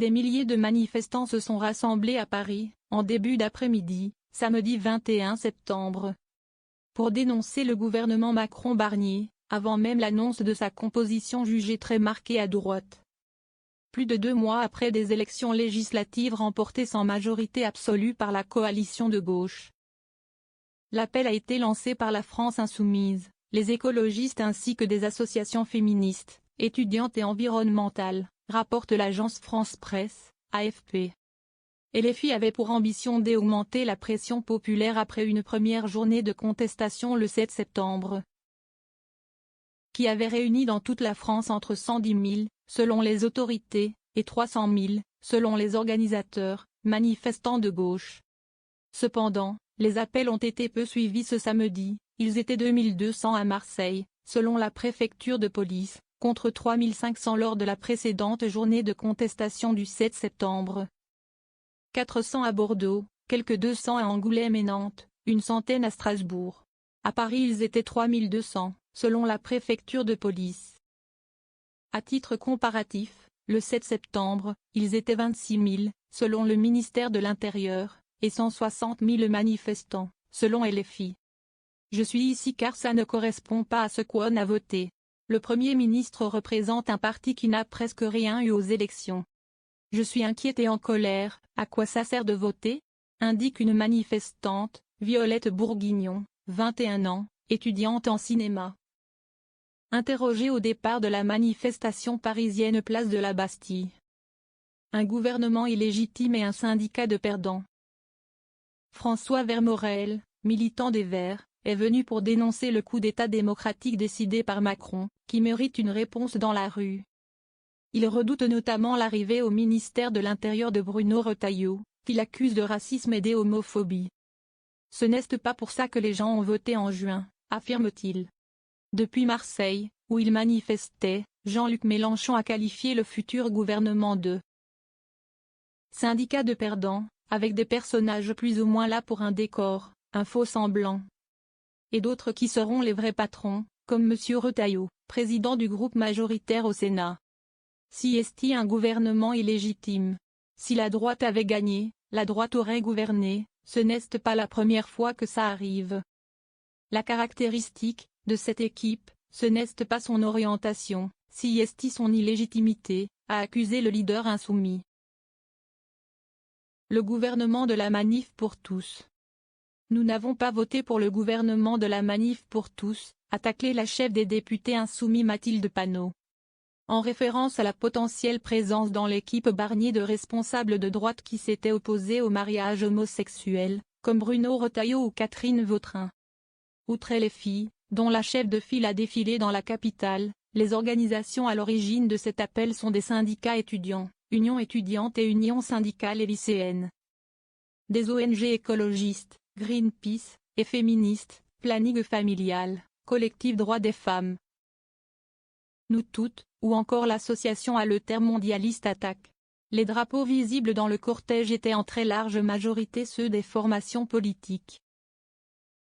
Des milliers de manifestants se sont rassemblés à Paris, en début d'après-midi, samedi 21 septembre. Pour dénoncer le gouvernement Macron-Barnier, avant même l'annonce de sa composition jugée très marquée à droite. Plus de 2 mois après des élections législatives remportées sans majorité absolue par la coalition de gauche. L'appel a été lancé par la France insoumise, les écologistes ainsi que des associations féministes, étudiantes et environnementales, rapporte l'agence France Presse, AFP. LFI avait pour ambition d'augmenter la pression populaire après une première journée de contestation le 7 septembre. Qui avait réuni dans toute la France entre 110 000, selon les autorités, et 300 000, selon les organisateurs, manifestants de gauche. Cependant, les appels ont été peu suivis ce samedi, ils étaient 2200 à Marseille, selon la préfecture de police, contre 3500 lors de la précédente journée de contestation du 7 septembre. 400 à Bordeaux, quelques 200 à Angoulême et Nantes, une centaine à Strasbourg. À Paris ils étaient 3200, selon la préfecture de police. À titre comparatif, le 7 septembre, ils étaient 26 000, selon le ministère de l'Intérieur, et 160 000 manifestants, selon LFI. Je suis ici car ça ne correspond pas à ce qu'on a voté. Le Premier ministre représente un parti qui n'a presque rien eu aux élections. Je suis inquiète et en colère, à quoi ça sert de voter ? Indique une manifestante, Violette Bourguignon, 21 ans, étudiante en cinéma. Interrogée au départ de la manifestation parisienne place de la Bastille. Un gouvernement illégitime et un syndicat de perdants. François Vermorel, militant des Verts, est venu pour dénoncer le coup d'État démocratique décidé par Macron, qui mérite une réponse dans la rue. Il redoute notamment l'arrivée au ministère de l'Intérieur de Bruno Retailleau, qu'il accuse de racisme et d'homophobie. Ce n'est pas pour ça que les gens ont voté en juin, affirme-t-il. Depuis Marseille, où il manifestait, Jean-Luc Mélenchon a qualifié le futur gouvernement de syndicat de perdants, avec des personnages plus ou moins là pour un décor, un faux semblant. Et d'autres qui seront les vrais patrons, comme M. Retailleau, président du groupe majoritaire au Sénat. Si est-il un gouvernement illégitime? Si la droite avait gagné, la droite aurait gouverné, ce n'est pas la première fois que ça arrive. La caractéristique de cette équipe, ce n'est pas son orientation, si est son illégitimité, a accusé le leader insoumis. Le gouvernement de la Manif pour tous. Nous n'avons pas voté pour le gouvernement de la Manif pour tous, a taclé la chef des députés insoumis Mathilde Panot. En référence à la potentielle présence dans l'équipe Barnier de responsables de droite qui s'étaient opposés au mariage homosexuel, comme Bruno Retailleau ou Catherine Vautrin. Outre les filles, dont la chef de file a défilé dans la capitale, les organisations à l'origine de cet appel sont des syndicats étudiants, unions étudiantes et unions syndicales et lycéennes. Des ONG écologistes, Greenpeace, et féministes, Planning familial, Collectif Droits des femmes. Nous toutes, ou encore l'association altermondialiste Attaque. Les drapeaux visibles dans le cortège étaient en très large majorité ceux des formations politiques,